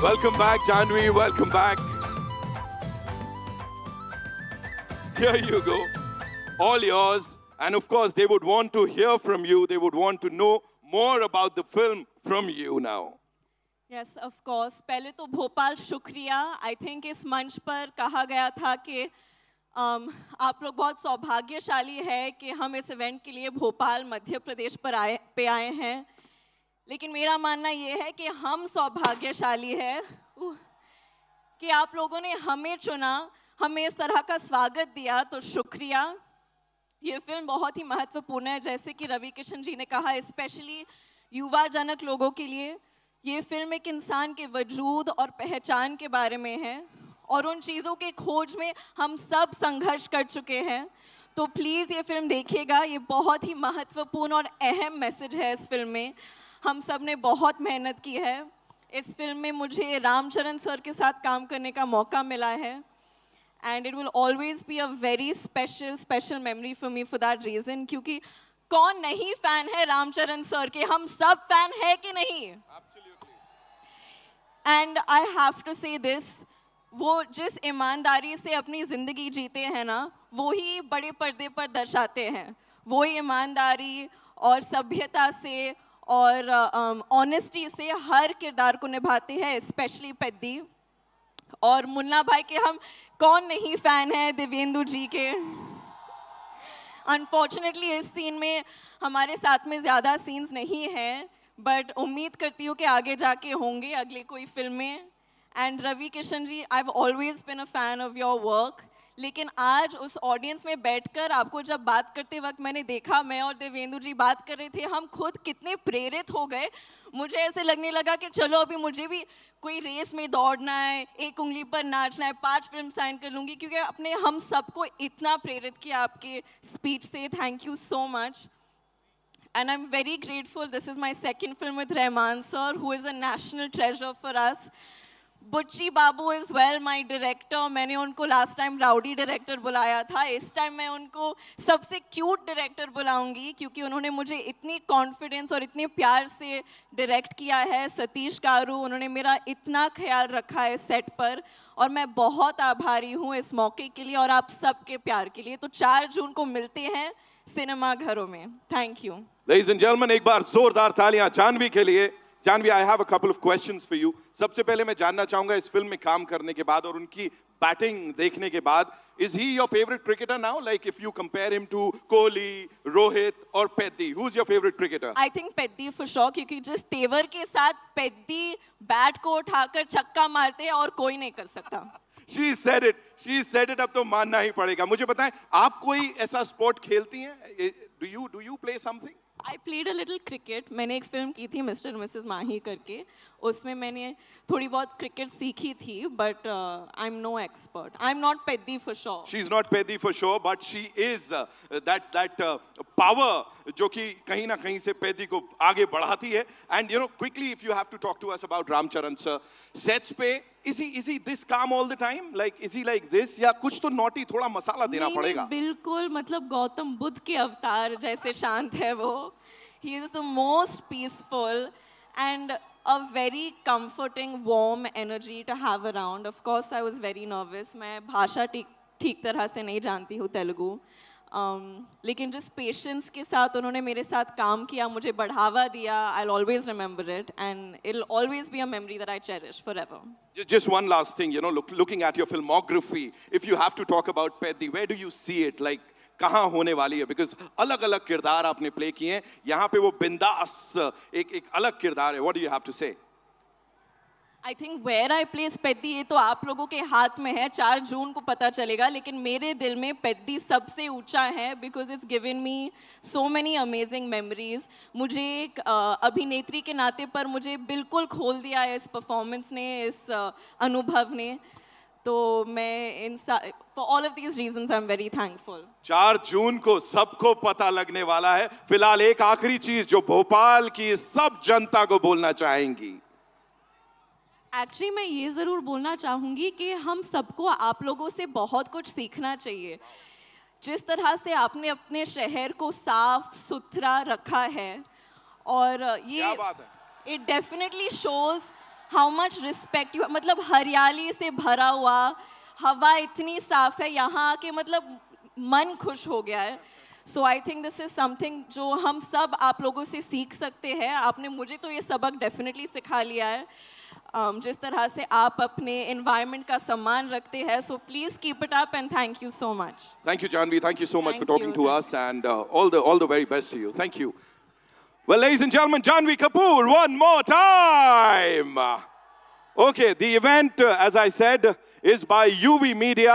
Welcome back, Janvi. Welcome back. Here you go. All yours. And of course, they would want to hear from you. They would want to know more about the film from you now. Yes, of course. पहले तो भोपाल शुक्रिया. I think इस मंच पर कहा गया था कि आप लोग बहुत सौभाग्यशाली है कि हम इस इवेंट के लिए भोपाल मध्य प्रदेश पर आए हैं. लेकिन मेरा मानना ये है कि हम सौभाग्यशाली है कि आप लोगों ने हमें चुना, हमें इस तरह का स्वागत दिया, तो शुक्रिया. ये फिल्म बहुत ही महत्वपूर्ण है, जैसे कि रवि किशन जी ने कहा, स्पेशली युवा जनक लोगों के लिए. ये फिल्म एक इंसान के वजूद और पहचान के बारे में है और उन चीज़ों के खोज में हम सब संघर्ष कर चुके हैं. तो प्लीज़ ये फिल्म देखिएगा. ये बहुत ही महत्वपूर्ण और अहम मैसेज है इस फिल्म में. हम सब ने बहुत मेहनत की है. इस फिल्म में मुझे रामचरण सर के साथ काम करने का मौका मिला है. And it will always be a very special memory for me for that reason. क्योंकि कौन नहीं फ़ैन है रामचरण सर के? हम सब फ़ैन है कि नहीं? एंड आई हैव टू से दिस, वो जिस ईमानदारी से अपनी ज़िंदगी जीते हैं ना, वो ही बड़े पर्दे पर दर्शाते हैं. वो ईमानदारी और सभ्यता से और ऑनेस्टी से हर किरदार को निभाते हैं, स्पेशली पेद्दी. और मुन्ना भाई के हम कौन नहीं फ़ैन है देवेंदु जी के. अनफॉर्चुनेटली इस सीन में हमारे साथ में ज़्यादा सीन्स नहीं हैं, बट उम्मीद करती हूँ कि आगे जाके होंगे अगले कोई फिल्म में. And Ravi Kishan ji, I have always been a fan of your work. लेकिन आज उस ऑडियंस में बैठकर आपको जब बात करते वक्त मैंने देखा, मैं और देवेंदु जी बात कर रहे थे, हम खुद कितने प्रेरित हो गए. मुझे ऐसे लगने लगा कि चलो अभी मुझे भी कोई रेस में दौड़ना है, एक उंगली पर नाचना है, 5 फिल्म साइन कर लूँगी, क्योंकि अपने हम सबको इतना प्रेरित किया आपके स्पीच से. Thank you so much. And I'm very grateful. This is my second film with Rahman sir, who is a national treasure for us. बुच्ची बाबू इज़ वेल माई डायरेक्टर. मैंने उनको लास्ट टाइम राउडी डायरेक्टर बुलाया था. इस time मैं उनको सबसे cute director बुलाऊंगी, क्योंकि उन्होंने मुझे इतनी कॉन्फिडेंस और इतने प्यार से डायरेक्ट किया है. सतीश गारू, उन्होंने मेरा इतना ख्याल रखा है सेट पर, और मैं बहुत आभारी हूँ इस मौके के लिए और आप सबके प्यार के लिए. तो 4 जून को मिलते हैं सिनेमा घरों में. Thank you. Ladies and gentlemen, एक बार जोरदार तालियां जानवी के लिए. Janvi, I have a couple of questions for you. सबसे पहले मैं जानना चाहूंगा, इस फिल्म में काम करने के बाद और उनकी बैटिंग देखने के बाद, is he your favorite cricketer now? Like if you compare him to Kohli, Rohit or Peddi, who's your favorite cricketer? I think Peddi for sure, क्योंकि जिस तेवर के साथ पेद्दी बैट को उठाकर छक्का मारते हैं और कोई नहीं कर सकता. She said it. She said it. अब तो मानना ही पड़ेगा. मुझे बताएं, आप कोई ऐसा स्पोर्ट खेलती हैं? Do you play something? I played a little cricket. मैंने एक फिल्म की थी मिस्टर और मिसेस माही करके. उसमें मैंने थोड़ी बहुत क्रिकेट सीखी थी, but I'm no expert. I'm not Peddi for sure. She's not Peddi for sure, but she is that power जो कि कहीं ना कहीं से पेद्दी को आगे बढ़ाती है. And you know, quickly, if you have to talk to us about Ramcharan sir, sets पे is he this calm all the time? Like is he like this, या कुछ तो naughty थोड़ा मसाला देना पड़ेगा? बिल्कुल, मतलब गौतम बुद्ध के अवतार जैसे शांत है वो. He is the most peaceful and a very comforting, warm energy to have around. Of course, I was very nervous. मैं भाषा ठीक तरह से नहीं जानती हूँ तेलुगु. लेकिन जिस पेशेंस के साथ उन्होंने मेरे साथ काम किया, मुझे बढ़ावा दिया, I'll always remember it, and it'll always be a memory that I cherish forever. Just one last thing, you know, looking at your filmography, if you have to talk about Peddi, where do you see it? Like कहाँ होने वाली है? Because अलग-अलग किरदार आपने play किए हैं. यहाँ पे वो बिंदास एक अलग किरदार है. What do you have to say? I think where I place Peddi, ये तो आप लोगों के हाथ में है. 4 जून को पता चलेगा, लेकिन मेरे दिल में पेद्दी सबसे ऊंचा है, because it's given me so many amazing memories. मुझे एक अभिनेत्री के नाते पर मुझे बिल्कुल खोल दिया है इस परफॉर्मेंस ने, इस अनुभव ने. तो मैं for all of these reasons I'm very thankful. 4 जून को सबको पता लगने वाला है. फिलहाल एक आखिरी चीज जो भोपाल की सब जनता को बोलना चाहेंगी. एक्चुअली मैं ये ज़रूर बोलना चाहूँगी कि हम सबको आप लोगों से बहुत कुछ सीखना चाहिए. जिस तरह से आपने अपने शहर को साफ सुथरा रखा है, और ये क्या बात है. It definitely shows how much respect you, मतलब हरियाली से भरा हुआ, हवा इतनी साफ है यहाँ के, मतलब मन खुश हो गया है. So I think this is something जो हम सब आप लोगों से सीख सकते हैं. आपने मुझे तो ये सबक डेफिनेटली सिखा लिया है, जिस तरह से आप अपने एनवायरनमेंट का सम्मान रखते हैं. So please keep it up and thank you so much. Thank you, Janvi. Thank you so much for Thank talking you. to us, and all the very best to you. Thank you. Well, ladies and gentlemen, Janvi Kapoor, one more time. Okay, the event, as I said, is by UV Media.